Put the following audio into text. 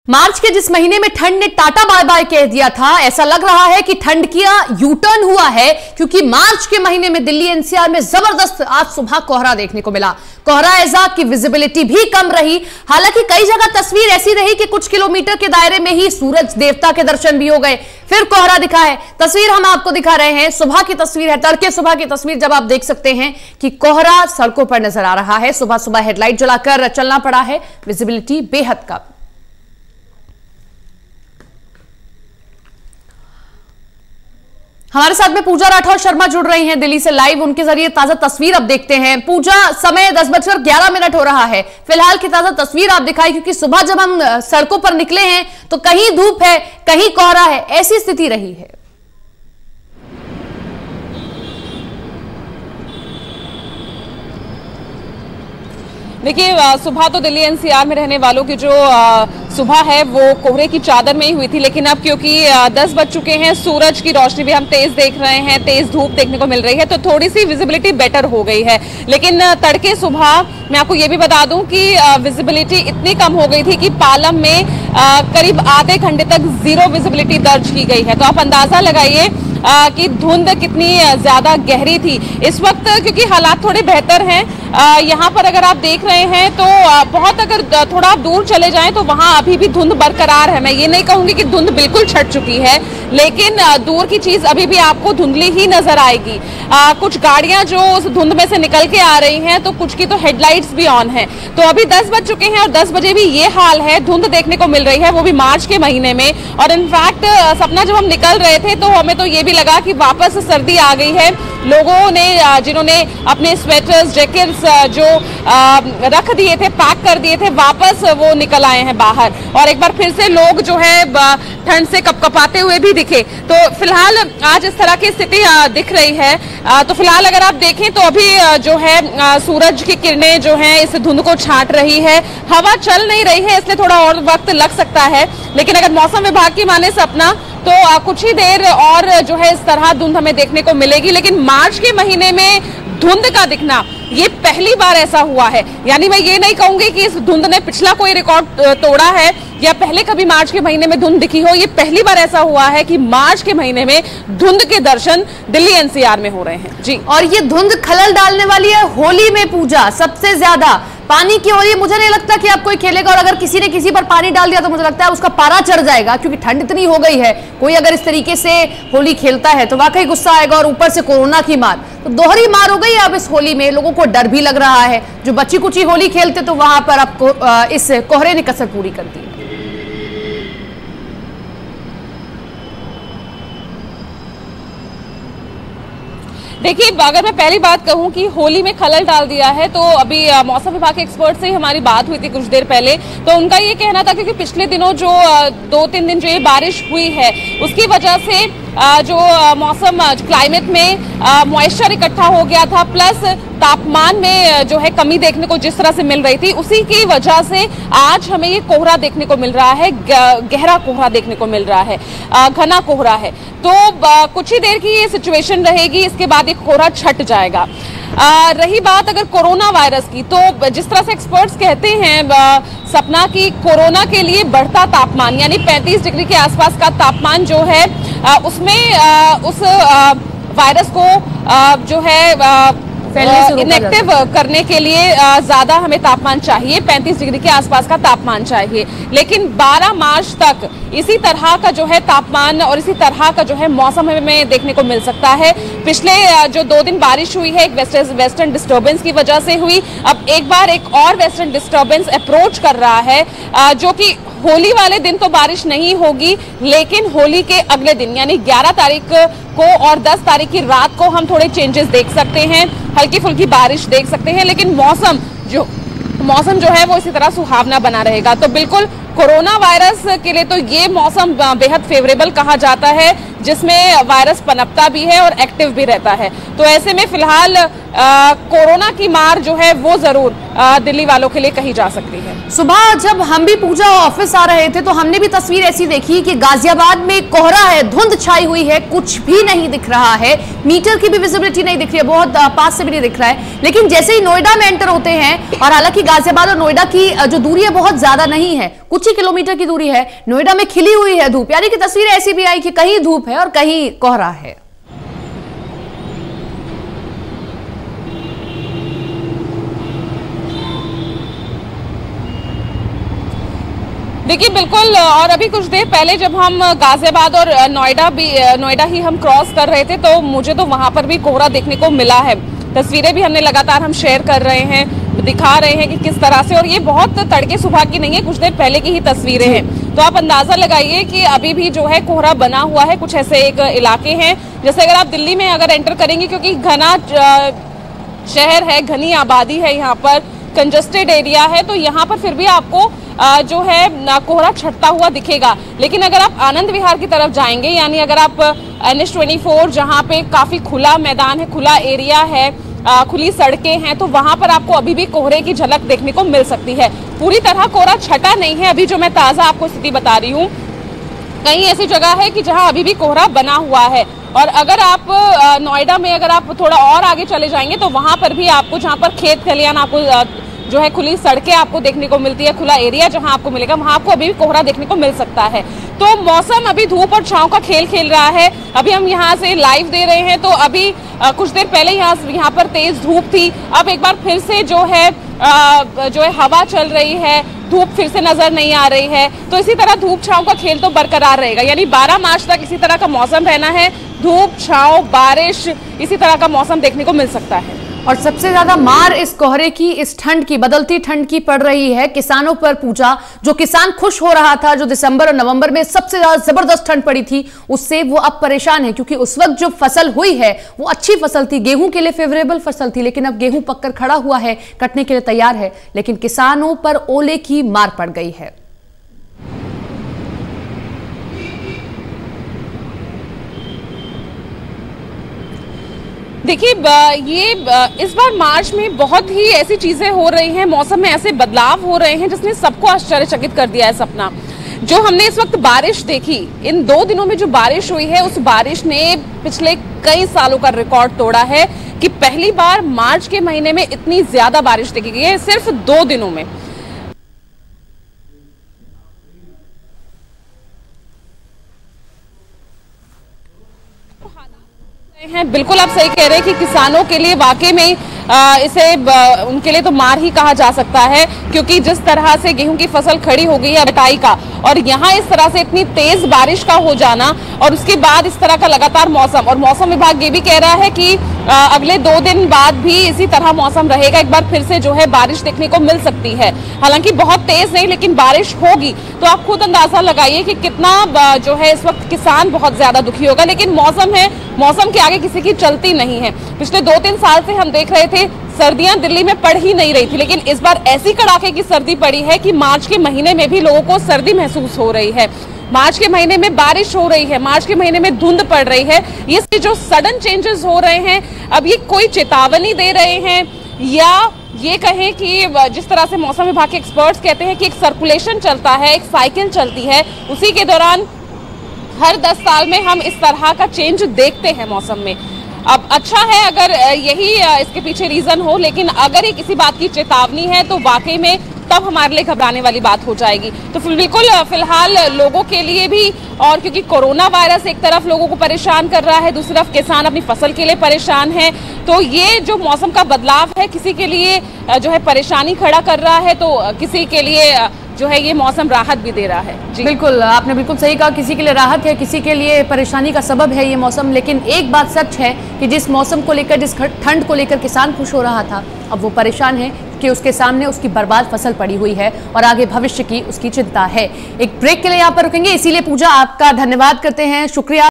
मार्च के जिस महीने में ठंड ने टाटा बाय बाय कह दिया था, ऐसा लग रहा है कि ठंड का यू टर्न हुआ है, क्योंकि मार्च के महीने में दिल्ली एनसीआर में जबरदस्त आज सुबह कोहरा देखने को मिला। कोहरा ऐसा कि विजिबिलिटी भी कम रही। हालांकि कई जगह तस्वीर ऐसी रही कि कुछ किलोमीटर के दायरे में ही सूरज देवता के दर्शन भी हो गए, फिर कोहरा दिखा है। तस्वीर हम आपको दिखा रहे हैं, सुबह की तस्वीर है, तड़के सुबह की तस्वीर, जब आप देख सकते हैं कि कोहरा सड़कों पर नजर आ रहा है। सुबह सुबह हेडलाइट जलाकर चलना पड़ा है, विजिबिलिटी बेहद कम। हमारे साथ में पूजा राठौर शर्मा जुड़ रही हैं दिल्ली से लाइव, उनके जरिए ताजा तस्वीर अब देखते हैं। पूजा, समय 10:11 हो रहा है, फिलहाल की ताजा तस्वीर आप दिखाई, क्योंकि सुबह जब हम सड़कों पर निकले हैं तो कहीं धूप है, कहीं कोहरा है, ऐसी स्थिति रही है। देखिए, सुबह तो दिल्ली एनसीआर में रहने वालों की जो सुबह है वो कोहरे की चादर में ही हुई थी, लेकिन अब क्योंकि 10 बज चुके हैं, सूरज की रोशनी भी हम तेज देख रहे हैं, तेज धूप देखने को मिल रही है, तो थोड़ी सी विजिबिलिटी बेटर हो गई है। लेकिन तड़के सुबह मैं आपको ये भी बता दूं कि विजिबिलिटी इतनी कम हो गई थी कि पालम में करीब आधे घंटे तक जीरो विजिबिलिटी दर्ज की गई है। तो आप अंदाजा लगाइए कि धुंध कितनी ज्यादा गहरी थी। इस वक्त क्योंकि हालात थोड़े बेहतर हैं, यहाँ पर अगर आप देख रहे हैं तो बहुत, अगर थोड़ा दूर चले जाएं तो वहां अभी भी धुंध बरकरार है। मैं ये नहीं कहूंगी कि धुंध बिल्कुल छट चुकी है, लेकिन दूर की चीज अभी भी आपको धुंधली ही नजर आएगी। कुछ गाड़ियां जो उस धुंध में से निकल के आ रही हैं, तो कुछ की तो हेडलाइट्स भी ऑन है। तो अभी 10 बज चुके हैं और 10 बजे भी ये हाल है, धुंध देखने को मिल रही है, वो भी मार्च के महीने में। और इनफैक्ट सपना, जब हम निकल रहे थे तो हमें तो ये भी लगा कि वापस सर्दी आ गई है। लोगों ने, जिन्होंने अपने स्वेटर्स, जैकेट्स जो रख दिए थे, पैक कर दिए थे, वापस वो निकल आए हैं बाहर, और एक बार फिर से लोग जो है ठंड से कपकपाते हुए भी दिखे। तो फिलहाल आज इस तरह की स्थिति दिख रही है। तो फिलहाल अगर आप देखें तो अभी जो है सूरज की किरणें जो हैं इस धुंध को छांट रही है। हवा चल नहीं रही है, इसलिए थोड़ा और वक्त लग सकता है, लेकिन अगर मौसम विभाग की माने सपना तो कुछ ही देर और जो है इस तरह धुंध हमें देखने को मिलेगी। लेकिन मार्च के महीने में धुंध का दिखना ये पहली बार ऐसा हुआ है। यानी मैं ये नहीं कहूंगी कि इस धुंध ने पिछला कोई रिकॉर्ड तोड़ा है या पहले कभी मार्च के महीने में धुंध दिखी हो। ये पहली बार ऐसा हुआ है कि मार्च के महीने में धुंध के दर्शन दिल्ली एनसीआर में हो रहे हैं जी। और ये धुंध खलल डालने वाली है होली में। पूजा, सबसे ज्यादा पानी की हो रही है। मुझे नहीं लगता कि अब कोई खेलेगा, और अगर किसी ने किसी पर पानी डाल दिया तो मुझे लगता है उसका पारा चढ़ जाएगा, क्योंकि ठंड इतनी हो गई है। कोई अगर इस तरीके से होली खेलता है तो वाकई गुस्सा आएगा, और ऊपर से कोरोना की मार, तो दोहरी मार हो गई अब इस होली में। लोगों को डर भी लग रहा है, जो बच्ची कुची होली खेलते तो वहां पर अब इस कोहरे ने कसर पूरी कर दी। देखिए, अगर मैं पहली बात कहूं कि होली में खलल डाल दिया है, तो अभी मौसम विभाग के एक्सपर्ट से ही हमारी बात हुई थी कुछ देर पहले, तो उनका ये कहना था क्योंकि पिछले दिनों जो 2-3 दिन जो ये बारिश हुई है, उसकी वजह से जो मौसम, क्लाइमेट में मॉइस्चर इकट्ठा हो गया था, प्लस तापमान में जो है कमी देखने को जिस तरह से मिल रही थी, उसी की वजह से आज हमें ये कोहरा देखने को मिल रहा है, गहरा कोहरा देखने को मिल रहा है, घना कोहरा है। तो कुछ ही देर की ये सिचुएशन रहेगी, इसके बाद ये कोहरा छट जाएगा। रही बात अगर कोरोना वायरस की, तो जिस तरह से एक्सपर्ट्स कहते हैं सपना की, कोरोना के लिए बढ़ता तापमान यानी 35 डिग्री के आसपास का तापमान जो है उसमें उस वायरस को जो है इनएक्टिव करने के लिए ज्यादा हमें तापमान चाहिए, 35 डिग्री के आसपास का तापमान चाहिए। लेकिन 12 मार्च तक इसी तरह का जो है तापमान और इसी तरह का जो है मौसम हमें देखने को मिल सकता है। पिछले जो 2 दिन बारिश हुई है, एक वेस्टर्न डिस्टर्बेंस की वजह से हुई, अब एक बार एक और वेस्टर्न डिस्टर्बेंस अप्रोच कर रहा है, जो कि होली वाले दिन तो बारिश नहीं होगी, लेकिन होली के अगले दिन यानी 11 तारीख को और 10 तारीख की रात को हम थोड़े चेंजेस देख सकते हैं, हल्की फुल्की बारिश देख सकते हैं, लेकिन मौसम जो है वो इसी तरह सुहावना बना रहेगा। तो बिल्कुल कोरोना वायरस के लिए तो ये मौसम बेहद फेवरेबल कहा जाता है, जिसमें वायरस पनपता भी है और एक्टिव भी रहता है। तो ऐसे में फिलहाल कोरोना की मार जो है वो जरूर दिल्ली वालों के लिए कही जा सकती है। सुबह जब हम भी पूजा ऑफिस आ रहे थे तो हमने भी तस्वीर ऐसी देखी कि गाजियाबाद में कोहरा है, धुंध छाई हुई है, कुछ भी नहीं दिख रहा है, मीटर की भी विजिबिलिटी नहीं दिख रही है, बहुत पास से भी नहीं दिख रहा है। लेकिन जैसे ही नोएडा में एंटर होते हैं, और हालांकि गाजियाबाद और नोएडा की जो दूरी है बहुत ज्यादा नहीं है, कुछ ही किलोमीटर की दूरी है। नोएडा में खिली हुई है धूप, यानी कि तस्वीरें ऐसी भी आई कि कहीं धूप है और कहीं कोहरा है। देखिए बिल्कुल, और अभी कुछ देर पहले जब हम गाजियाबाद और नोएडा ही हम क्रॉस कर रहे थे तो मुझे तो वहां पर भी कोहरा देखने को मिला है। तस्वीरें भी हमने लगातार हम शेयर कर रहे हैं, दिखा रहे हैं कि किस तरह से, और ये बहुत तड़के सुबह की नहीं है, कुछ देर पहले की ही तस्वीरें हैं। तो आप अंदाजा लगाइए कि अभी भी जो है कोहरा बना हुआ है। कुछ ऐसे एक इलाके हैं जैसे अगर आप दिल्ली में अगर एंटर करेंगे, क्योंकि घना शहर है, घनी आबादी है, यहाँ पर कंजस्टेड एरिया है, तो यहाँ पर फिर भी आपको जो है कोहरा छटता हुआ दिखेगा। लेकिन अगर आप आनंद विहार की तरफ जाएंगे, यानी अगर आप NH24 जहाँ पे काफी खुला मैदान है, खुला एरिया है, खुली सड़कें हैं, तो वहां पर आपको अभी भी कोहरे की झलक देखने को मिल सकती है। पूरी तरह कोहरा छटा नहीं है। अभी जो मैं ताजा आपको स्थिति बता रही हूँ, कहीं ऐसी जगह है कि जहां अभी भी कोहरा बना हुआ है। और अगर आप नोएडा में अगर आप थोड़ा और आगे चले जाएंगे तो वहां पर भी आपको, जहां पर खेत खलियान आपको जो है खुली सड़कें आपको देखने को मिलती है, खुला एरिया जहां आपको मिलेगा, वहां आपको अभी भी कोहरा देखने को मिल सकता है। तो मौसम अभी धूप और छांव का खेल खेल रहा है। अभी हम यहां से लाइव दे रहे हैं, तो अभी कुछ देर पहले यहाँ पर तेज धूप थी, अब एक बार फिर से जो है हवा चल रही है, धूप फिर से नजर नहीं आ रही है। तो इसी तरह धूप छांव का खेल तो बरकरार रहेगा, यानी 12 मार्च तक इसी तरह का मौसम रहना है। धूप छांव बारिश इसी तरह का मौसम देखने को मिल सकता है। और सबसे ज्यादा मार इस कोहरे की, इस ठंड की, बदलती ठंड की पड़ रही है किसानों पर। पूजा, जो किसान खुश हो रहा था, जो दिसंबर और नवंबर में सबसे ज्यादा जबरदस्त ठंड पड़ी थी, उससे वो अब परेशान है, क्योंकि उस वक्त जो फसल हुई है वो अच्छी फसल थी, गेहूं के लिए फेवरेबल फसल थी, लेकिन अब गेहूं पककर खड़ा हुआ है, कटने के लिए तैयार है, लेकिन किसानों पर ओले की मार पड़ गई है। देखिए ये इस बार मार्च में बहुत ही ऐसी चीजें हो रही हैं, मौसम में ऐसे बदलाव हो रहे हैं जिसने सबको आश्चर्यचकित कर दिया है। सपना, जो हमने इस वक्त बारिश देखी, इन 2 दिनों में जो बारिश हुई है, उस बारिश ने पिछले कई सालों का रिकॉर्ड तोड़ा है कि पहली बार मार्च के महीने में इतनी ज्यादा बारिश देखी गई है सिर्फ 2 दिनों में। हैं, बिल्कुल आप सही कह रहे हैं कि किसानों के लिए वाकई में उनके लिए तो मार ही कहा जा सकता है, क्योंकि जिस तरह से गेहूं की फसल खड़ी हो गई है कटाई का, और यहाँ इस तरह से इतनी तेज बारिश का हो जाना, और उसके बाद इस तरह का लगातार मौसम, और मौसम विभाग ये भी कह रहा है कि अगले 2 दिन बाद भी इसी तरह मौसम रहेगा। एक बार फिर से जो है बारिश देखने को मिल सकती है, हालांकि बहुत तेज नहीं, लेकिन बारिश होगी। तो आप खुद अंदाजा लगाइए कि कितना जो है इस वक्त किसान बहुत ज्यादा दुखी होगा। लेकिन मौसम है, मौसम के आगे किसी की चलती नहीं है। पिछले 2-3 साल से हम देख रहे थे सर्दियां दिल्ली में पड़ ही नहीं रही थी, लेकिन इस बार ऐसी कड़ाके की सर्दी पड़ी है कि मार्च के महीने में भी लोगों को सर्दी महसूस हो रही है। मार्च के महीने में बारिश हो रही है, मार्च के महीने में धुंध पड़ रही है। ये जो सडन चेंजेस हो रहे हैं, अब ये कोई चेतावनी दे रहे हैं, या ये कहें कि जिस तरह से मौसम विभाग के एक्सपर्ट्स कहते हैं कि एक सर्कुलेशन चलता है, एक साइकिल चलती है, उसी के दौरान हर 10 साल में हम इस तरह का चेंज देखते हैं मौसम में। अब अच्छा है अगर यही इसके पीछे रीजन हो, लेकिन अगर ये किसी बात की चेतावनी है तो वाकई में तब हमारे लिए घबराने वाली बात हो जाएगी। तो बिल्कुल फिलहाल लोगों के लिए भी, और क्योंकि कोरोना वायरस एक तरफ लोगों को परेशान कर रहा है, दूसरी तरफ किसान अपनी फसल के लिए परेशान है, तो ये जो मौसम का बदलाव है किसी के लिए जो है परेशानी खड़ा कर रहा है, तो किसी के लिए जो है ये मौसम राहत भी दे रहा है। जी बिल्कुल, आपने बिल्कुल सही कहा, किसी के लिए राहत है, किसी के लिए परेशानी का सबब है ये मौसम। लेकिन एक बात सच है कि जिस मौसम को लेकर, जिस ठंड को लेकर किसान खुश हो रहा था, अब वो परेशान है कि उसके सामने उसकी बर्बाद फसल पड़ी हुई है और आगे भविष्य की उसकी चिंता है। एक ब्रेक के लिए यहाँ पर रुकेंगे, इसीलिए पूजा आपका धन्यवाद करते हैं, शुक्रिया।